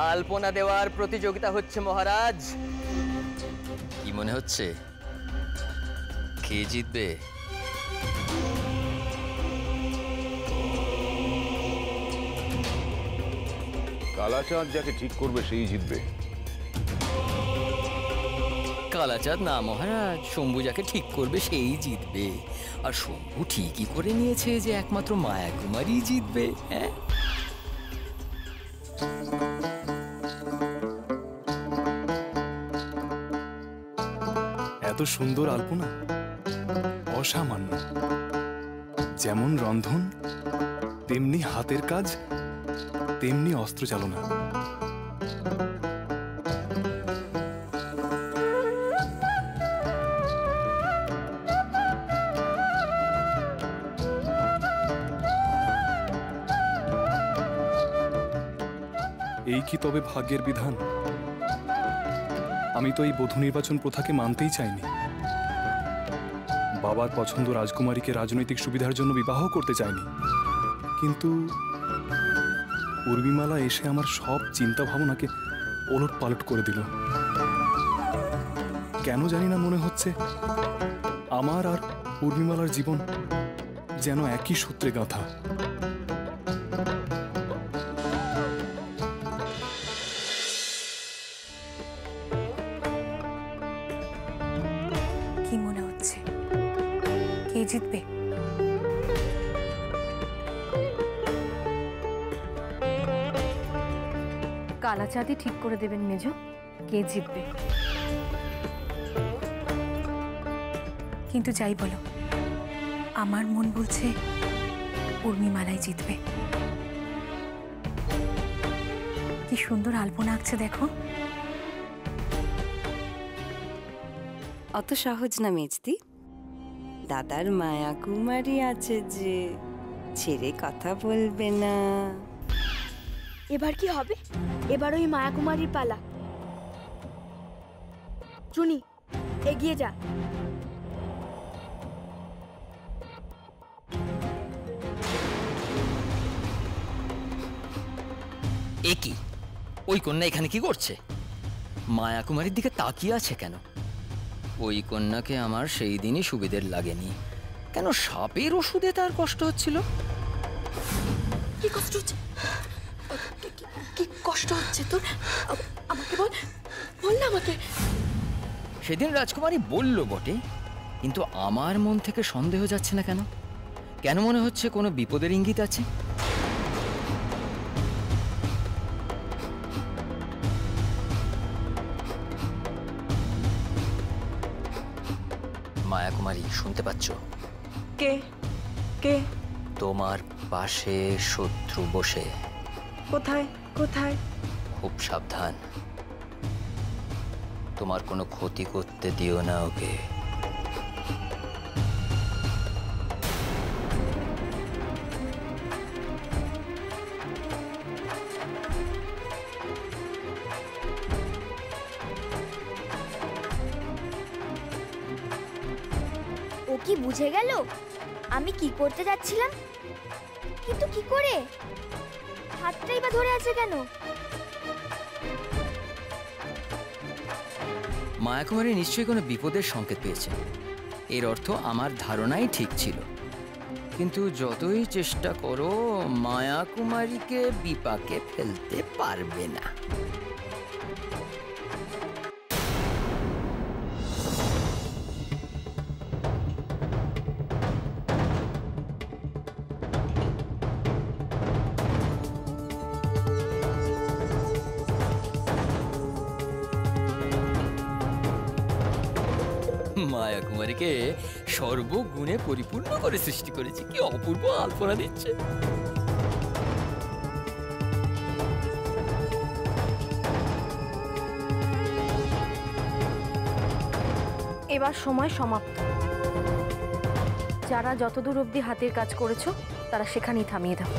আলপনা দেওয়ার প্রতিযোগিতা হচ্ছে মহারাজ। কি মনে হচ্ছে কে জিতবে? কালাচাঁদ যাকে ঠিক করবে সেই জিতবে। কালাচাঁদ না মহারাজ, শম্ভু যাকে ঠিক করবে সেই জিতবে। আর শম্ভু ঠিকই করে নিয়েছে যে একমাত্র মায়া কুমারী জিতবে। হ্যাঁ, এত সুন্দর আলপনা, অসামান্য। যেমন রন্ধন, তেমনি হাতের কাজ, তেমনি অস্ত্র চালনা। এই কি তবে ভাগ্যের বিধান? আমি তো এই বধূ নির্বাচন প্রথাকে মানতেই চাইনি। বাবার পছন্দ রাজকুমারীকে রাজনৈতিক সুবিধার জন্য বিবাহ করতে চাইনি, কিন্তু উর্মিমালা এসে আমার সব চিন্তা ভাবনাকে ওলট পালট করে দিল। কেন জানি না মনে হচ্ছে আমার আর উর্মিমালার জীবন যেন একই সূত্রে গাঁথা। কি মনে হচ্ছে কে জিতবে? কালাচাঁদই ঠিক করে দেবেন মেজো কে জিতবে। কিন্তু যাই বলো, আমার মন বলছে উর্মিমালাই জিতবে। কি সুন্দর আলপনা আঁকছে দেখো। অত সহজ না মেজদি, দাদার মায়া কুমারী আছে যে, ছেড়ে কথা বলবে না। এবার কি হবে? এবার ওই মায়া কুমারীর পালা। চুনি এগিয়ে যা। এ কি, ওই কন্যা এখানে কি করছে? মায়া কুমারীর দিকে তাকিয়ে আছে কেন? ওই কন্যাকে আমার সেই দিনই সুবিধের লাগেনি। কেন সাপের ওষুধে তার কষ্ট হচ্ছিল? কি কষ্ট হচ্ছে? কি কষ্ট হচ্ছে তোর? আমাকে বল, বল না আমাকে। সেদিন রাজকুমারী বলল বটে, কিন্তু আমার মন থেকে সন্দেহ যাচ্ছে না কেন? কেন মনে হচ্ছে কোনো বিপদের ইঙ্গিত আছে? মায়া কুমারী, শুনতে পাচ্ছ? কে কে? তোমার পাশে শত্রু বসে। কোথায় কোথায়? খুব সাবধান, তোমার কোনো ক্ষতি করতে দিও না ওকে। ও কি বুঝে গেল আমি কি করতে যাচ্ছিলাম? কিন্তু কি করে? হাতটাই বা ধরে আছে কেন? মায়া কুমারী নিশ্চয়ই কোনো বিপদের সংকেত পেয়েছে। এর অর্থ আমার ধারণাই ঠিক ছিল। কিন্তু যতই চেষ্টা করো মায়া কুমারীকে বিপাকে ফেলতে পারবে না। মায়া কুমারীকে সর্বগুণে পরিপূর্ণ করে সৃষ্টি করেছে। কি অপূর্ব আলপনা দিচ্ছে। এবার সময় সমাপ্ত। যারা যতদূর অবধি হাতের কাজ করেছো তারা সেখানেই থামিয়ে দাও।